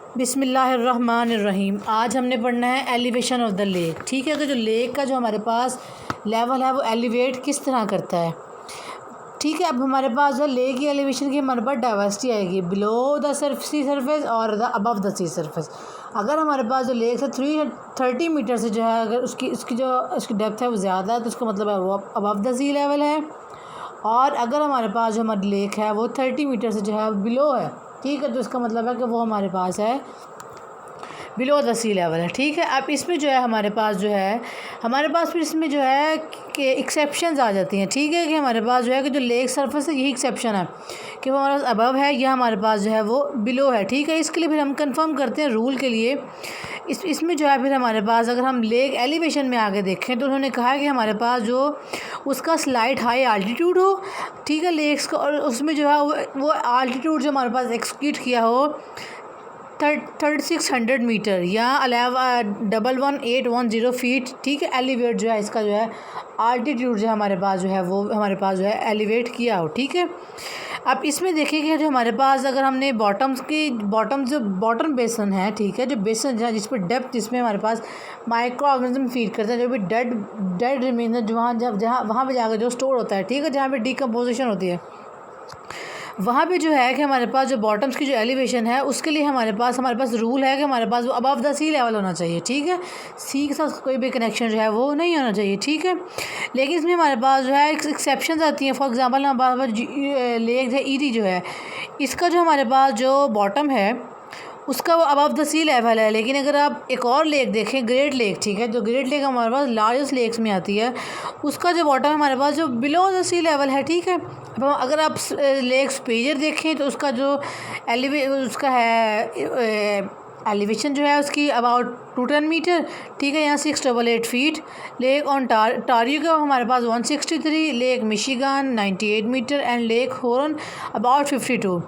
बिस्मिल्लाहिर्रहमानिर्रहीम। आज हमने पढ़ना है एलिवेशन ऑफ द लेक। ठीक है, तो जो लेक का जो हमारे पास लेवल है वो एलिवेट किस तरह करता है। ठीक है, अब हमारे पास जो लेक की एलिवेशन की हमारे पास डाइवर्सिटी आएगी बिलो द सी सरफेस और the above the sea surface. अगर हमारे पास जो लेक है 330 मीटर से जो है, अगर उसकी डेप्थ है वो ज़्यादा है तो उसका मतलब है वो अबव द सी लेवल है। और अगर हमारे पास जो हमारी लेक है वो 30 मीटर से जो है बिलो है, ठीक है, तो इसका मतलब है कि वो हमारे पास है बिलो द सी लेवल है। ठीक है, अब इसमें जो है हमारे पास फिर इसमें जो है कि एक्सेप्शंस आ जाती हैं। ठीक है, कि हमारे पास जो है कि जो लेक सरफेस है यही एक्सेप्शन है कि वो हमारे पास अबव है या हमारे पास जो है वो बिलो है। ठीक है, इसके लिए फिर हम कंफर्म करते हैं रूल के लिए। इसमें जो है फिर हमारे पास अगर हम लेक एलिवेशन में आगे देखें तो उन्होंने कहा है कि हमारे पास जो उसका स्लाइट हाई आल्टीट्यूड हो, ठीक है, लेक्स का, और उसमें जो है वो आल्टीट्यूड जो हमारे पास एक्सक्यूट किया हो 3600 मीटर या 11810 फीट। ठीक है, एलिवेट जो है इसका जो है आल्टीट्यूड जो हमारे पास जो है वो हमारे पास जो है एलिवेट किया हो। ठीक है, अब इसमें देखिए जो हमारे पास अगर हमने बॉटम बेसन है, ठीक है, जो बेसन है जिस पर डेप्थ जिसमें हमारे पास माइक्रो ऑर्गेनिज्म फीड करते हैं, जो भी डेड रिमेनर जो वहाँ पे जाकर जो स्टोर होता है, ठीक है, जहाँ पे डिकम्पोजिशन होती है, वहाँ पे जो है कि हमारे पास जो बॉटम्स की जो एलिवेशन है उसके लिए हमारे पास रूल है कि हमारे पास वो अबव द सी लेवल होना चाहिए। ठीक है, सी के साथ कोई भी कनेक्शन जो है वो नहीं होना चाहिए। ठीक है, लेकिन इसमें हमारे पास जो है एक्सेप्शन आती हैं। फॉर एग्जांपल हमारे पास लेक है ईरी जो है, इसका जो हमारे पास जो बॉटम है उसका वो अबव द सी लेवल है। लेकिन अगर आप एक और लेक देखें, ग्रेट लेक, ठीक है, जो ग्रेट लेक हमारे पास लार्जेस्ट लेक्स में आती है, उसका जो बॉटम है हमारे पास जो बिलो द सी लेवल है। ठीक है, अब अगर आप लेक सुपीरियर देखें तो उसका जो उसका है एलिवेशन जो है उसकी अबाउट 210 मीटर। ठीक है, यहाँ 688 फीट। लेक ऑन्टारियो का हमारे पास 163, lake Michigan 98 metre and lake Huron about 52।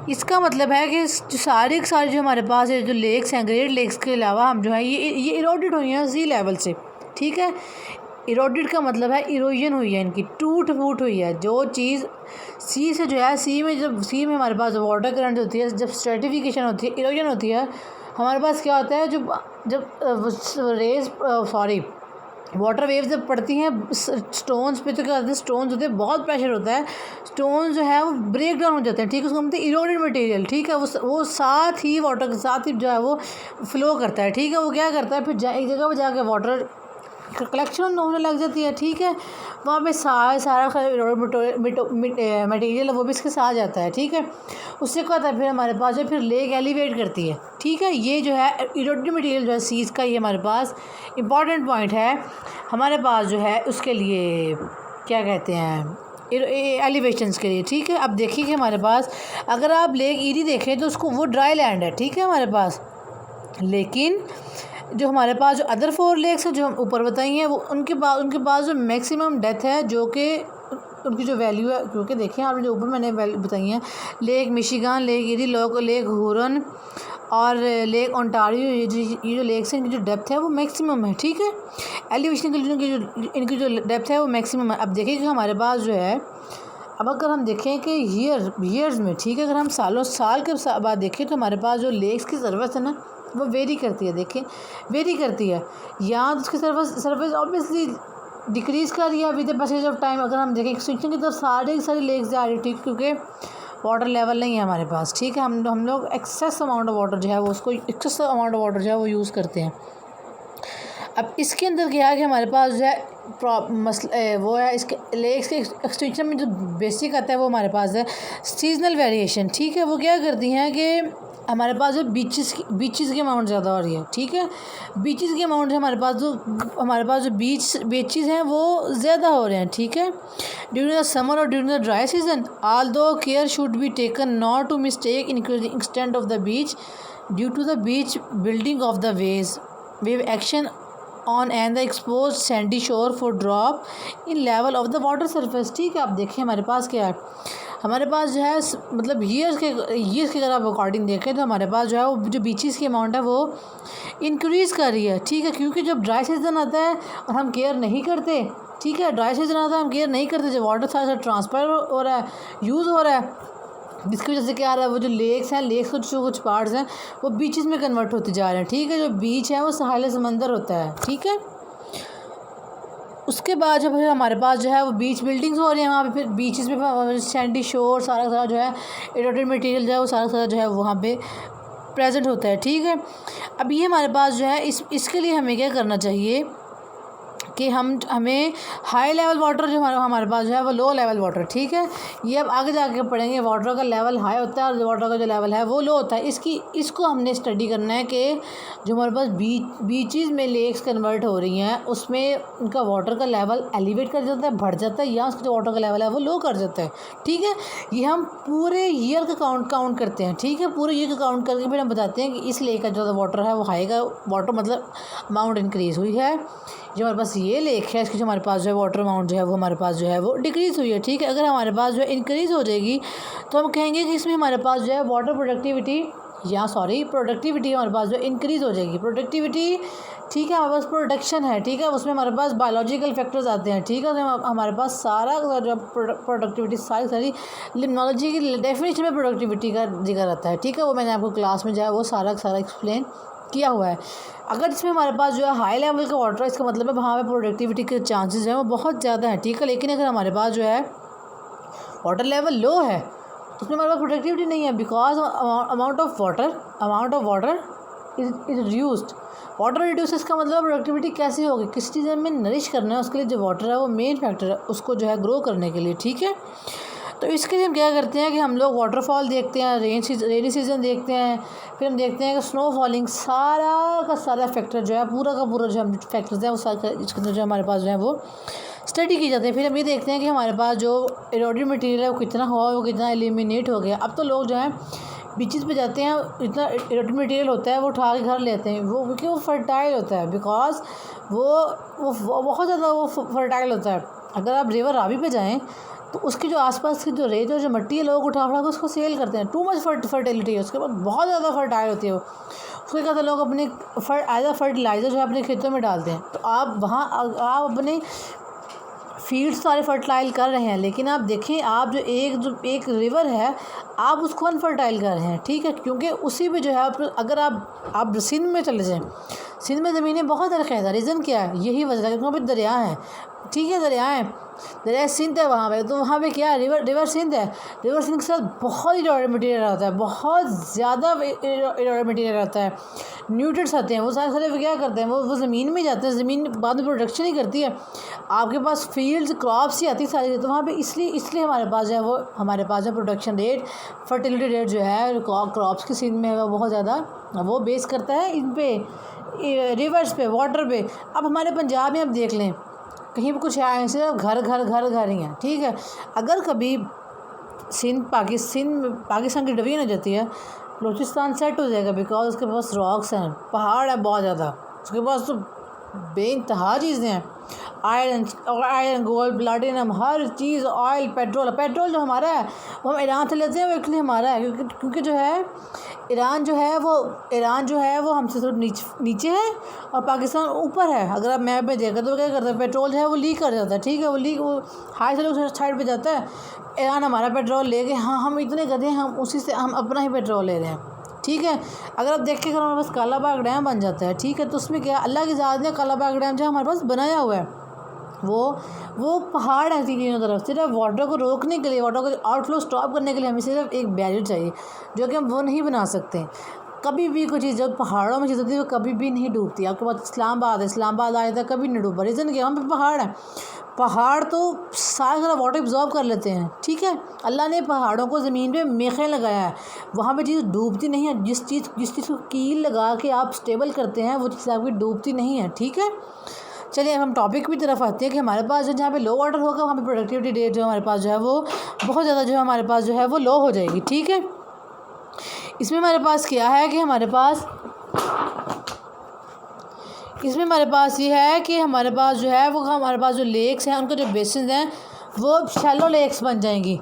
इसका मतलब है कि सारी जो हमारे पास है जो लेक्स हैं, ग्रेट लेक्स के अलावा हम जो है ये इरोडेड हुई हैं सी लेवल से। ठीक है, इरोडेड का मतलब है इरोजन हुई है, इनकी टूट फूट हुई है। जो चीज़ सी से जो है सी में हमारे पास वाटर करंट होती है, जब स्ट्रेटिफिकेशन होती है, इरोजन होती है, हमारे पास क्या होता है जब वाटर वेव्स जब पड़ती हैं स्टोन्स पे तो क्या होता है, स्टोन्स होते हैं, बहुत प्रेशर होता है, स्टोन्स जो है वो ब्रेक डाउन हो जाते हैं। ठीक है, उसको हम कहते हैं इरोडेड मटेरियल। ठीक है, वो साथ ही वाटर के साथ ही जो है वो फ्लो करता है। ठीक है, वो क्या करता है फिर एक जगह पर जाकर वाटर कलेक्शन होने लग जाती है। ठीक है, वहाँ पे सारा मटेरियल वो भी इसके साथ जाता है। ठीक है, उससे क्या होता है फिर हमारे पास जो फिर लेक एलिवेट करती है। ठीक है, ये जो है इरोडेड मटेरियल जो है सीज का, ये हमारे पास इम्पॉर्टेंट पॉइंट है हमारे पास जो है उसके लिए क्या कहते हैं एलिवेशंस के लिए। ठीक है, अब देखिए कि हमारे पास अगर आप लेक ईरी देखें तो उसको वो ड्राई लैंड है। ठीक है हमारे पास, लेकिन जो हमारे पास जो अदर 4 लेक्स हैं जो हम ऊपर बताई हैं वो उनके पास जो मैक्सिमम डेप्थ है, जो कि उनकी जो वैल्यू है, क्योंकि देखें आपने जो ऊपर मैंने वैल्यू बताई हैं, lake Michigan, lake eerie, lake Huron और लेक ओंटारियो, ये जो लेक्स हैं इनकी जो डेप्थ है वो मैक्सिमम है। ठीक है, एलिवेशन के लिए इनकी जो डेप्थ है वो मैक्सिमम है। अब देखिए कि हमारे पास जो है, अब अगर हम देखें कि ईयर्स में, ठीक है, अगर हम साल के बाद देखें तो हमारे पास जो लेक्स की सर्विस है ना वो वेरी करती है। देखें वेरी करती है, या तो उसकी सर्विस ऑब्वियसली डिक्रीज़ कर रही है with the passage of time. अगर हम देखें एक्सटिंक्शन की तरफ सारी लेक्स जा रही है। ठीक, क्योंकि वाटर लेवल नहीं है हमारे पास। ठीक है, हम लोग एक्सेस अमाउंट ऑफ वाटर जो है वो एक्सेस अमाउंट ऑफ वाटर जो है वो यूज़ करते हैं। अब इसके अंदर क्या है कि हमारे पास जो है वो है इसके लेक्स के एक्सटेंशन में जो बेसिक आता है वो हमारे पास है सीजनल वेरिएशन। ठीक है, वो क्या करती हैं कि हमारे पास जो बीचेस की अमाउंट ज़्यादा हो रही है। ठीक है, बीचेस की अमाउंट है हमारे पास जो बीचेस हैं वो ज़्यादा हो रहे हैं। ठीक है, ड्यूरिंग द समर और during the dry season, although care should be taken not to mistake increasing extent of the beach due to the beach building of the wave action on and the expose sandy shore for drop in level of the water surface. ठीक है, आप देखिए हमारे पास क्या है, हमारे पास जो है मतलब ईयर्स के अगर आप अकॉर्डिंग देखें तो हमारे पास जो है वो जो बीचेस की अमाउंट है वो इंक्रीज़ कर रही है। ठीक है, क्योंकि जब ड्राई सीजन आता है और हम केयर नहीं करते, ठीक है, ड्राई सीजन आता है हम केयर नहीं करते, जब वाटर सारा ट्रांसफ़र हो रहा है, यूज़ हो रहा है, जिसकी वजह से क्या आ रहा है, वो जो लेक्स हैं, लेक्स के जो कुछ पार्ट्स हैं वो बीचेस में कन्वर्ट होते जा रहे हैं, ठीक है। जो बीच है वो साहिल समंदर होता है, ठीक है। उसके बाद जब हमारे पास जो है वो बीच बिल्डिंग्स हो रही हैं वहाँ पे, फिर बीचेस पे सैंडी शोर सारा जो है इरोडेड मटेरियल जो है वो सारा जो है वहाँ पे प्रेजेंट होता है, ठीक है। अब ये हमारे पास जो है इसके लिए हमें क्या करना चाहिए कि हमें हाई लेवल वाटर जो हमारे पास जो है वो लो लेवल वाटर, ठीक है। ये अब आगे जाके पढ़ेंगे, वाटर का लेवल हाई होता है और वाटर का जो लेवल है वो लो होता है। इसको हमने स्टडी करना है कि जो हमारे पास बीचेस में लेक्स कन्वर्ट हो रही हैं उसमें उनका वाटर का लेवल एलिवेट कर जाता है, बढ़ जाता है, या उसका जो वाटर का लेवल है वो लो कर जाता है, ठीक है। ये हम पूरे ईयर का काउंट करते हैं, ठीक है। पूरे ईयर का काउंट करके फिर हम बताते हैं कि इस लेक का जो वाटर है वो हाई का वाटर मतलब अमाउंट इंक्रीज़ हुई है। जो हमारे पास ये लेक है इसकी जो हमारे पास जो है वाटर अमाउंट जो है वो हमारे पास जो है वो डिक्रीज़ हुई है, ठीक है। अगर हमारे पास जो है इंक्रीज़ हो जाएगी तो हम कहेंगे कि इसमें हमारे पास जो है वाटर प्रोडक्टिविटी हमारे पास जो इंक्रीज़ हो जाएगी। प्रोडक्टिविटी, ठीक है, हमारे पास प्रोडक्शन है, ठीक है, उसमें हमारे पास बायोलॉजिकल फैक्टर्स आते हैं, ठीक है। तो हमारे पास सारा जो प्रोडक्टिविटी सारी लिम्नोलॉजी की डेफिनेशन में प्रोडक्टिविटी का जिक्र आता है, ठीक है। वो मैंने आपको क्लास में जो है वो सारा एक्सप्लेन किया हुआ है। अगर इसमें हमारे पास जो है हाई लेवल का वाटर है इसका मतलब है वहाँ पे प्रोडक्टिविटी के चांसेस हैं वो बहुत ज़्यादा है, ठीक है। लेकिन अगर हमारे पास जो है वाटर लेवल लो है तो उसमें हमारे पास प्रोडक्टिविटी नहीं है, because amount of water is reduced. Water reduce का मतलब प्रोडक्टिविटी कैसे होगी, किस चीज़ में नरिश करना है उसके लिए जो वाटर है वो मेन फैक्टर है उसको जो है ग्रो करने के लिए, ठीक है। तो इसके लिए हम क्या करते हैं कि हम लोग वाटरफॉल देखते हैं, रेनी सीज़न देखते हैं, फिर हम देखते हैं कि स्नो फॉलिंग, सारा का सारा फैक्टर जो है पूरा का पूरा जो हम फैक्टर्स हैं वो सारा इसके अंदर जो हमारे पास जो है वो स्टडी की जाती है। फिर हम ये देखते हैं कि हमारे पास जो इरोडेड मटेरियल है वो कितना हुआ, वो कितना एलिमिनेट हो गया। अब तो लोग जो है बीचेस पे जाते हैं, इतना इरोडेड मटेरियल होता है वो उठा के घर लेते हैं, वो क्योंकि वो फर्टाइल होता है, बिकॉज वो बहुत ज़्यादा वो फर्टाइल होता है। अगर आप रिवर रावी पे जाएँ तो उसकी जो आसपास की जो रेत और जो मट्टी है लोग उठा के उसको सेल करते हैं, टू मच फर्टिलिटी है उसके बाद, बहुत ज़्यादा फर्टाइल होती है वो। उसके कहते हैं लोग अपने एज अ फर्टिलाइज़र जो है अपने खेतों में डालते हैं। तो आप वहाँ आप अपने फील्ड्स सारे फर्टिलाइज कर रहे हैं, लेकिन आप देखें आप जो एक रिवर है आप उसको अनफर्टाइल कर रहे हैं, ठीक है। क्योंकि उसी पे जो है अगर आप सिंध में चले जाएँ, सिंध में ज़मीनें बहुत रखें, रीज़न क्या है, यही वजह है क्योंकि वहाँ पे दरिया है, ठीक है। दरिया सिंध है वहाँ पे, तो वहाँ पे क्या है, रिवर सिंध है। रिवर सिंध के साथ बहुत इरोडेड मटेरियल आता है, बहुत ज़्यादा इरोडेड मटेरियल आता है, न्यूट्रिएंट्स आते हैं, वो सारे क्या करते हैं, वो ज़मीन में जाते हैं, ज़मीन बाद में प्रोडक्शन ही करती है, आपके पास फील्ड्स क्रॉप्स ही आती सारी, तो वहाँ पे इसलिए हमारे पास जो है वो हमारे पास जो प्रोडक्शन रेट, फर्टिलिटी रेट जो है क्रॉप्स की सीन में है वो बहुत ज़्यादा वो बेस करता है इन पे रिवर्स पे, वाटर पे। अब हमारे पंजाब में आप देख लें कहीं भी कुछ है ऐसे घर ही हैं, ठीक है। अगर कभी सिंध पाकिस्तान की डिवीजन हो जाती है, बलूचिस्तान सेट हो जाएगा, बिकॉज उसके पास रॉक्स हैं, पहाड़ है बहुत ज़्यादा, उसके पास तो बेइंतहा चीज़ें हैं, आयरन गोल्ड प्लाटिनम हर चीज़, ऑयल पेट्रोल जो हमारा है वो हम ईरान से लेते हैं, वो एक्चुअली हमारा है क्योंकि जो है ईरान जो है वो हमसे थोड़ा नीचे है और पाकिस्तान ऊपर है। अगर आप मैप में देखा तो क्या करता है, पेट्रोल जो है वो लीक कर जाता है, ठीक है, वो हाई साइड पे जाता है। ईरान हमारा पेट्रोल ले गए, हाँ हम इतने गधे हैं, हम उसी से हम अपना ही पेट्रोल ले रहे हैं, ठीक है। अगर आप देखें अगर हमारे पास काला बाग डैम बन जाता है, ठीक है, तो उसमें क्या अल्लाह की ज़ात ने काला बाग डैम जो हमारे पास बनाया हुआ है वो पहाड़ है तीनों तरफ, सिर्फ वाटर को रोकने के लिए, वाटर को आउटफ्लो स्टॉप करने के लिए हमें सिर्फ एक बैरियर चाहिए, जो कि हम वो नहीं बना सकते। कभी भी कोई चीज़ जब पहाड़ों में चीज़ होती है वो कभी भी नहीं डूबती। आपके पास इस्लामाबाद आया था, कभी नहीं डूबा, रीज़न क्या, वहाँ पे पहाड़ है, पहाड़ तो सारा वाटर एब्जॉर्ब कर लेते हैं, ठीक है। अल्लाह ने पहाड़ों को ज़मीन पे मेखे लगाया है, वहाँ पे चीज़ डूबती नहीं है। जिस चीज़ को कील लगा के आप स्टेबल करते हैं वो चीज़ आपकी डूबती नहीं है, ठीक है। चलिए हम टॉपिक की तरफ आते हैं कि हमारे पास जो जहाँ पे लो वाटर होगा वहाँ पे प्रोडक्टिविटी रेट जो हमारे पास जो है वो बहुत ज़्यादा जो है हमारे पास जो है वो लो हो जाएगी, ठीक है। इसमें हमारे पास क्या है कि हमारे पास ये है कि हमारे पास जो है वो हमारे पास जो लेक्स हैं उनके जो बेसिन हैं वो शैलो लेक्स बन जाएंगी।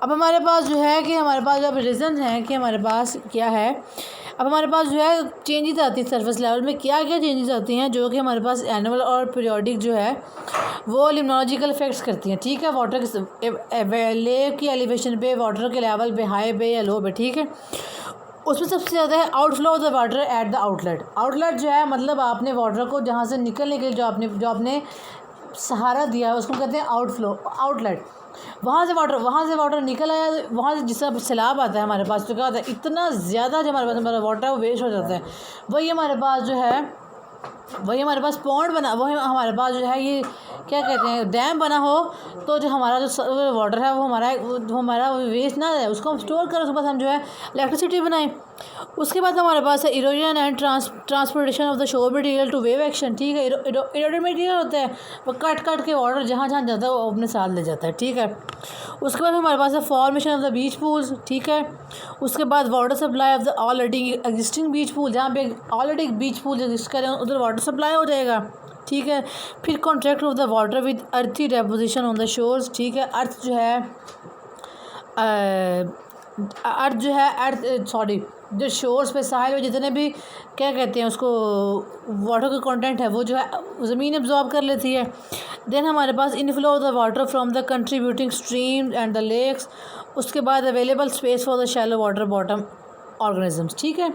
अब हमारे पास जो है कि हमारे पास जो रीज़न है कि हमारे पास क्या है, अब हमारे पास जो है चेंजेस आती है सरफेस लेवल में, क्या क्या चेंजेस आती हैं जो कि हमारे पास एनुअल और पीरियोडिक जो है वो लिम्नोलॉजिकल इफेक्ट्स करती हैं, ठीक है। वाटर के लेक की एलिवेशन पे, वाटर के लेवल पे, हाई पे या लो पे, ठीक है। उसमें सबसे ज़्यादा है outflow of the water at the outlet. Outlet जो है मतलब आपने वाटर को जहाँ से निकलने के लिए जो आपने सहारा दिया है उसको कहते हैं आउटफ्लो, आउटलेट। वहाँ से वाटर निकल आया, वहाँ से जिस सैलाब आता है हमारे पास, तो क्या होता है इतना ज़्यादा जो हमारा वाटर वो वेस्ट हो जाता है। वही हमारे पास पॉन्ड बना, वही हमारे पास जो है ये क्या कहते हैं डैम बना हो, तो जो हमारा जो वाटर है वो हमारा वेस्ट ना है, उसको हम स्टोर करें, उसके बाद हम जो है इलेक्ट्रिसिटी बनाएं। उसके बाद हमारे पास है erosion and transportation of the shore material to wave action, ठीक है। इरोजन मटीरियल होता है वो कट के वाटर जहाँ जहाँ जाता है वो अपने साथ ले जाता है, ठीक है। उसके बाद हमारे पास है formation of the beach pools, ठीक है। उसके बाद water supply of the already existing beach pool, जहाँ पे ऑलरेडी बीच पूल एग्जिस्ट करें उधर वाटर सप्लाई हो जाएगा, ठीक है। फिर contract of the water with अर्थी डेपोजिशन ऑन द शोर्स, ठीक है। जो शोर्स पे साहिल में जितने भी क्या कहते हैं उसको वाटर का कंटेंट है वो जो है ज़मीन एब्जॉर्ब कर लेती है। देन हमारे पास inflow of the water from the contributing streams and the lakes. उसके बाद available space for the shallow water bottom organisms, ठीक है।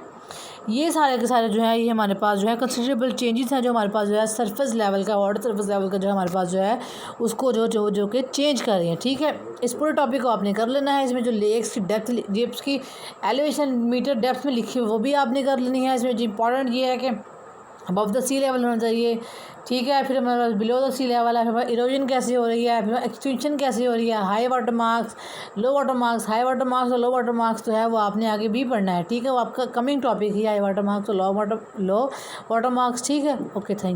ये सारे के सारे जो है ये हमारे पास जो है कंसिडरेबल चेंजेस हैं जो हमारे पास जो है सरफेस लेवल का, वाटर सरफेस लेवल का जो हमारे पास जो है उसको जो कि चेंज कर रही हैं, ठीक है। इस पूरे टॉपिक को आपने कर लेना है। इसमें जो लेक्स की डेप्थ की एलिवेशन मीटर डेप्थ में लिखी हुई वो भी आपने कर लेनी है। इसमें जो इंपॉर्टेंट ये है कि अबव द सी लेवल होना चाहिए, ठीक है। फिर हमारे पास बिलो द सी लेवल है, फिर हमारे इरोजन कैसे हो रही है, फिर एक्सटेंशन कैसे हो रही है, high water marks, low water marks, high water marks और लो वाटर मार्क्स तो है वो आपने आगे भी पढ़ना है, ठीक है। वो आपका कमिंग टॉपिक ही हाई वाटर मार्क्स और लो वाटर मार्क्स, ठीक है। Okay, thank you.